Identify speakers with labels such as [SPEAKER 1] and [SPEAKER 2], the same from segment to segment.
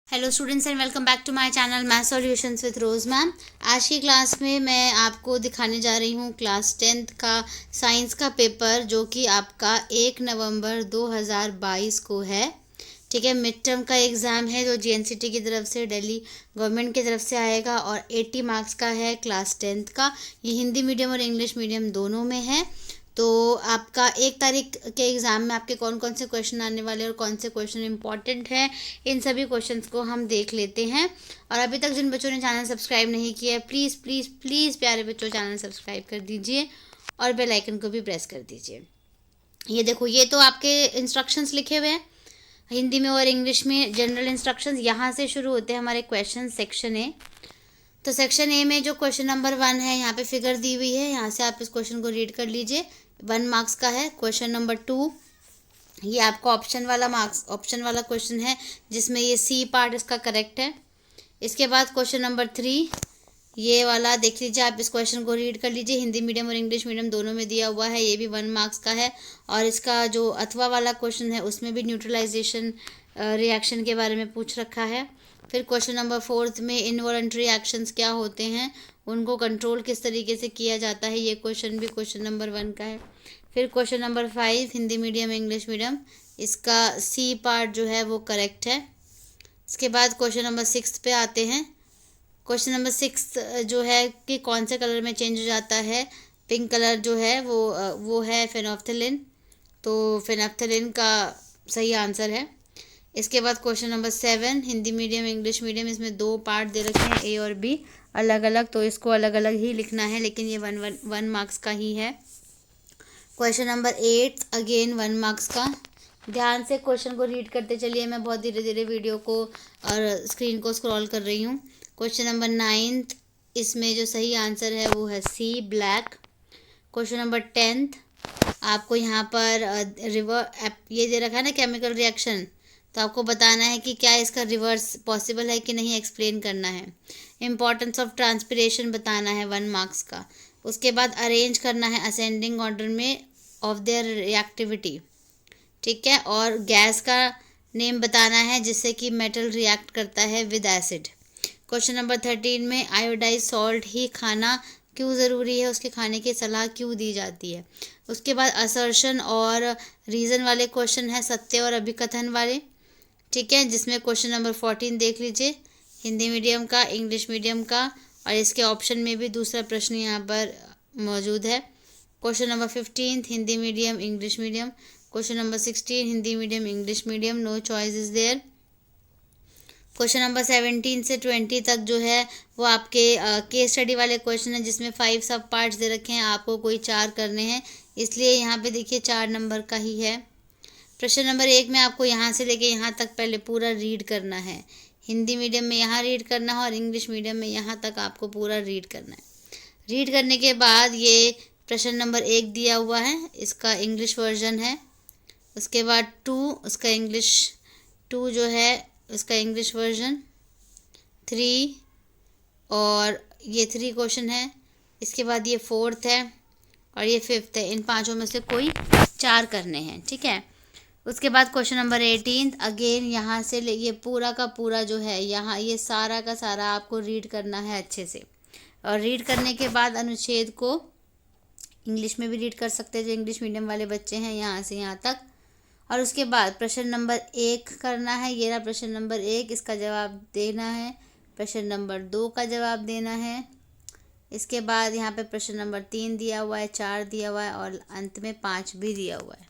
[SPEAKER 1] Hello students and welcome back to my channel math solutions with Rose ma'am. आज की class में मैं आपको दिखाने जा रही हूँ क्लास 10th का साइंस का पेपर, जो कि आपका 1 नवंबर 2022 को है। ठीक है, मिड टर्म का एग्ज़ाम है जो JNCT की तरफ से, दिल्ली गवर्नमेंट की तरफ से आएगा और 80 मार्क्स का है क्लास 10th का। ये हिंदी मीडियम और इंग्लिश मीडियम दोनों में है। तो आपका 1 तारीख के एग्ज़ाम में आपके कौन कौन से क्वेश्चन आने वाले और कौन से क्वेश्चन इंपॉर्टेंट हैं, इन सभी क्वेश्चंस को हम देख लेते हैं। और अभी तक जिन बच्चों ने चैनल सब्सक्राइब नहीं किया है, प्लीज़ प्लीज़ प्लीज़ प्यारे बच्चों चैनल सब्सक्राइब कर दीजिए और बेल आइकन को भी प्रेस कर दीजिए। ये देखो, ये तो आपके इंस्ट्रक्शंस लिखे हुए हैं हिंदी में और इंग्लिश में। जनरल इंस्ट्रक्शंस यहाँ से शुरू होते हैं हमारे क्वेश्चन सेक्शन ए। तो सेक्शन ए में जो क्वेश्चन नंबर 1 है, यहाँ पे फिगर दी हुई है, यहाँ से आप इस क्वेश्चन को रीड कर लीजिए। 1 मार्क्स का है। क्वेश्चन नंबर 2, ये आपका ऑप्शन वाला क्वेश्चन है, जिसमें ये सी पार्ट इसका करेक्ट है। इसके बाद क्वेश्चन नंबर 3, ये वाला देख लीजिए, आप इस क्वेश्चन को रीड कर लीजिए। हिंदी मीडियम और इंग्लिश मीडियम दोनों में दिया हुआ है, ये भी 1 मार्क्स का है। और इसका जो अथवा वाला क्वेश्चन है, उसमें भी न्यूट्रलाइजेशन रिएक्शन के बारे में पूछ रखा है। फिर क्वेश्चन नंबर 4 में इनवॉलंटरी एक्शंस क्या होते हैं, उनको कंट्रोल किस तरीके से किया जाता है, ये क्वेश्चन भी क्वेश्चन नंबर 1 का है। फिर question number 5 Hindi medium English medium, इसका सी पार्ट जो है वो करेक्ट है। इसके बाद क्वेश्चन नंबर 6 पे आते हैं। क्वेश्चन नंबर 6 जो है कि कौन से कलर में चेंज हो जाता है। पिंक कलर जो है वो है फेनोफ्थलीन, तो फेनोफ्थलीन का सही आंसर है। इसके बाद question number 7 Hindi medium English medium, इसमें 2 पार्ट दे रखे हैं, ए और बी अलग अलग, तो इसको अलग अलग ही लिखना है, लेकिन ये 1 मार्क्स का ही है। क्वेश्चन नंबर 8 अगेन 1 मार्क्स का। ध्यान से क्वेश्चन को रीड करते चलिए, मैं बहुत धीरे धीरे वीडियो को और स्क्रीन को स्क्रॉल कर रही हूँ। क्वेश्चन नंबर 9, इसमें जो सही आंसर है वो है सी ब्लैक। क्वेश्चन नंबर 10, आपको यहाँ पर ये दे रखा है ना केमिकल रिएक्शन, तो आपको बताना है कि क्या इसका रिवर्स पॉसिबल है कि नहीं, एक्सप्लेन करना है। इम्पॉर्टेंस ऑफ ट्रांसपिरेशन बताना है 1 मार्क्स का। उसके बाद अरेंज करना है असेंडिंग ऑर्डर में ऑफ देयर रिएक्टिविटी, ठीक है। और गैस का नेम बताना है जिससे कि मेटल रिएक्ट करता है विद एसिड। क्वेश्चन नंबर 13 में आयोडाइज सॉल्ट ही खाना क्यों ज़रूरी है, उसके खाने की सलाह क्यों दी जाती है। उसके बाद असर्शन और रीज़न वाले क्वेश्चन है, सत्य और अभिकथन वाले, ठीक है, जिसमें क्वेश्चन नंबर 14 देख लीजिए, हिंदी मीडियम का इंग्लिश मीडियम का, और इसके ऑप्शन में भी दूसरा प्रश्न यहाँ पर मौजूद है। Question number 15 Hindi medium English medium. Question number 16 Hindi medium English medium, no choice is there. Question number 17 से 20 तक जो है वो आपके केस स्टडी वाले क्वेश्चन है, जिसमें 5 सब पार्ट्स दे रखे हैं, आपको कोई 4 करने हैं, इसलिए यहाँ पे देखिए 4 नंबर का ही है। प्रश्न नंबर 1 में आपको यहाँ से लेके यहाँ तक पहले पूरा रीड करना है। हिंदी मीडियम में यहाँ रीड करना है और इंग्लिश मीडियम में यहाँ तक आपको पूरा रीड करना है। रीड करने के बाद ये प्रश्न नंबर 1 दिया हुआ है, इसका इंग्लिश वर्जन है। उसके बाद 2, उसका इंग्लिश 2 जो है उसका इंग्लिश वर्जन 3, और ये 3 क्वेश्चन है। इसके बाद ये 4th है और ये 5th है। इन 5 में से कोई 4 करने हैं, ठीक है। उसके बाद क्वेश्चन नंबर 18 अगेन यहाँ से ये पूरा का पूरा जो है, यहाँ ये सारा का सारा आपको रीड करना है अच्छे से। और रीड करने के बाद अनुच्छेद को इंग्लिश में भी रीड कर सकते हैं जो इंग्लिश मीडियम वाले बच्चे हैं, यहाँ से यहाँ तक। और उसके बाद प्रश्न नंबर 1 करना है, ये रहा प्रश्न नंबर 1, इसका जवाब देना है। प्रश्न नंबर 2 का जवाब देना है। इसके बाद यहाँ पे प्रश्न नंबर 3 दिया हुआ है, 4 दिया हुआ है और अंत में 5 भी दिया हुआ है।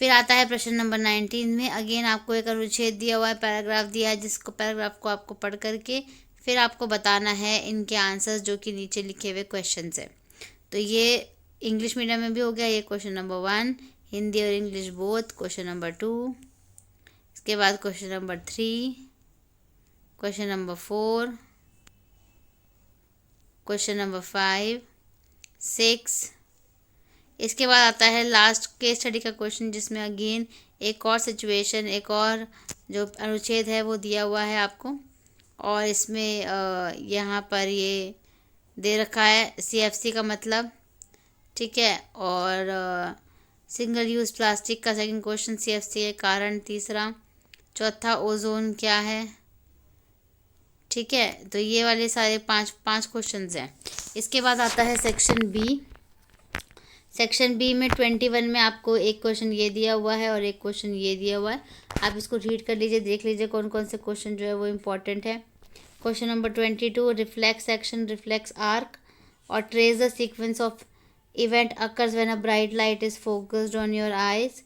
[SPEAKER 1] फिर आता है प्रश्न नंबर 19 में, अगेन आपको एक अनुच्छेद दिया हुआ है, पैराग्राफ दिया है, जिसको पैराग्राफ को आपको पढ़ करके फिर आपको बताना है इनके आंसर्स जो कि नीचे लिखे हुए क्वेश्चन है। तो ये इंग्लिश मीडियम में भी हो गया, ये क्वेश्चन नंबर 1, हिंदी और इंग्लिश बोथ, क्वेश्चन नंबर 2। इसके बाद question number 3, question number 4, question number 5, 6। इसके बाद आता है लास्ट केस स्टडी का क्वेश्चन, जिसमें अगेन एक और सिचुएशन, एक और जो अनुच्छेद है वो दिया हुआ है आपको, और इसमें यहाँ पर ये दे रखा है CFC का मतलब, ठीक है। और सिंगल यूज़ प्लास्टिक का सेकंड क्वेश्चन CFC है, कारण तीसरा। चौथा ओजोन क्या है, ठीक है, तो ये वाले सारे पाँच क्वेश्चंस हैं। इसके बाद आता है सेक्शन बी। सेक्शन बी में 21 में आपको एक क्वेश्चन ये दिया हुआ है और एक क्वेश्चन ये दिया हुआ है। आप इसको रीड कर लीजिए, देख लीजिए कौन कौन से क्वेश्चन जो है वो इम्पॉर्टेंट है। Question number 22, reflex action, reflex arc और trace the sequence of event occurs when a bright light is focused on your eyes.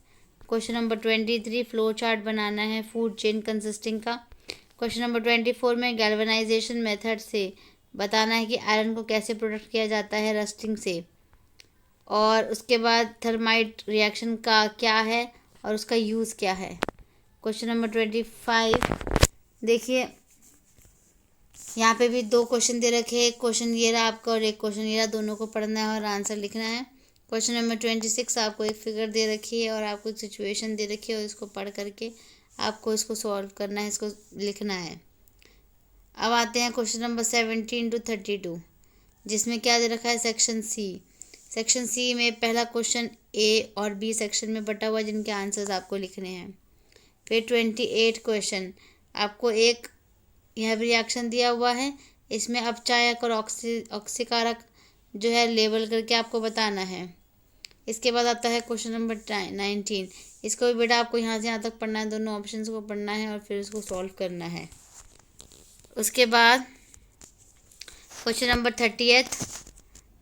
[SPEAKER 1] Question number 23, flow chart बनाना है फूड चेन कंसिस्टिंग का। क्वेश्चन नंबर 24 में galvanisation method से बताना है कि iron को कैसे प्रोडक्ट किया जाता है रस्टिंग से। और उसके बाद थर्माइट रिएक्शन का क्या है और उसका यूज़ क्या है। क्वेश्चन नंबर 25, देखिए यहाँ पे भी दो क्वेश्चन दे रखे हैं, एक क्वेश्चन ये रहा आपका और एक क्वेश्चन ये रहा, दोनों को पढ़ना है और आंसर लिखना है। क्वेश्चन नंबर 26, आपको एक फिगर दे रखी है और आपको एक सिचुएशन दे रखी है और इसको पढ़ करके आपको इसको सॉल्व करना है, इसको लिखना है। अब आते हैं क्वेश्चन नंबर 17 to 32, जिसमें क्या दे रखा है, सेक्शन सी। सेक्शन सी में पहला क्वेश्चन ए और बी सेक्शन में बटा हुआ, जिनके आंसर्स आपको लिखने हैं। फिर 28 क्वेश्चन, आपको एक यह भी रिएक्शन दिया हुआ है, इसमें अपचायक और ऑक्सीकारक जो है लेबल करके आपको बताना है। इसके बाद आता है क्वेश्चन नंबर 19, इसको भी बेटा आपको यहाँ से यहाँ तक पढ़ना है, दोनों ऑप्शंस को पढ़ना है और फिर उसको सॉल्व करना है। उसके बाद क्वेश्चन नंबर 30,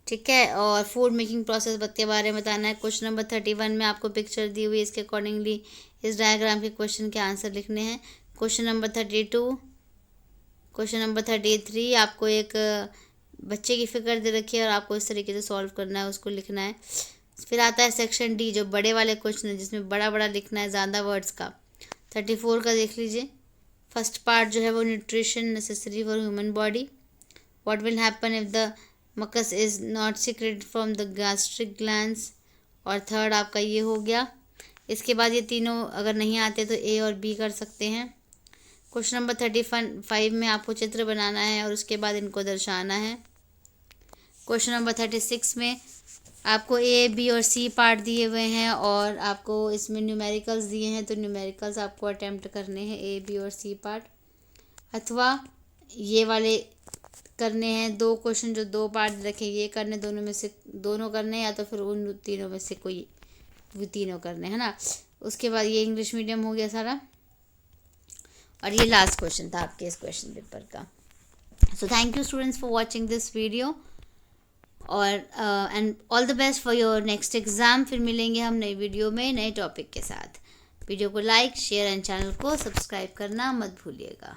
[SPEAKER 1] ठीक है, और फूड मेकिंग प्रोसेस के बारे में बताना है। क्वेश्चन नंबर 31 में आपको पिक्चर दी हुई है, इसके अकॉर्डिंगली इस डायग्राम के क्वेश्चन के आंसर लिखने हैं। क्वेश्चन नंबर 32, क्वेश्चन नंबर 33, आपको एक बच्चे की फिगर दे रखी है और आपको इस तरीके से सॉल्व करना है, उसको लिखना है। फिर आता है सेक्शन डी, जो बड़े वाले क्वेश्चन है, जिसमें बड़ा बड़ा लिखना है, ज़्यादा वर्ड्स का। 34 का देख लीजिए। फर्स्ट पार्ट जो है वो nutrition necessary for human body, what will happen if the mucus is not secreted from the gastric glands. और थर्ड आपका ये हो गया। इसके बाद ये तीनों अगर नहीं आते तो ए और बी कर सकते हैं। क्वेश्चन नंबर 35 में आपको चित्र बनाना है और उसके बाद इनको दर्शाना है। क्वेश्चन नंबर 36 में आपको ए बी और सी पार्ट दिए हुए हैं और आपको इसमें न्यूमेरिकल्स दिए हैं, तो न्यूमेरिकल्स आपको अटेम्प्ट करने हैं, ए बी और सी पार्ट, अथवा ये वाले करने हैं। दो क्वेश्चन जो दो पार्ट रखे ये करने, दोनों में से दोनों करने, या तो फिर उन तीनों में से कोई भी तीनों करने, है ना। उसके बाद ये इंग्लिश मीडियम हो गया सारा, और ये लास्ट क्वेश्चन था आपके इस क्वेश्चन पेपर का। So thank you students for watching this video, और and all the best for your next exam. फिर मिलेंगे हम नई वीडियो में नए टॉपिक के साथ। वीडियो को लाइक शेयर एंड चैनल को सब्सक्राइब करना मत भूलिएगा।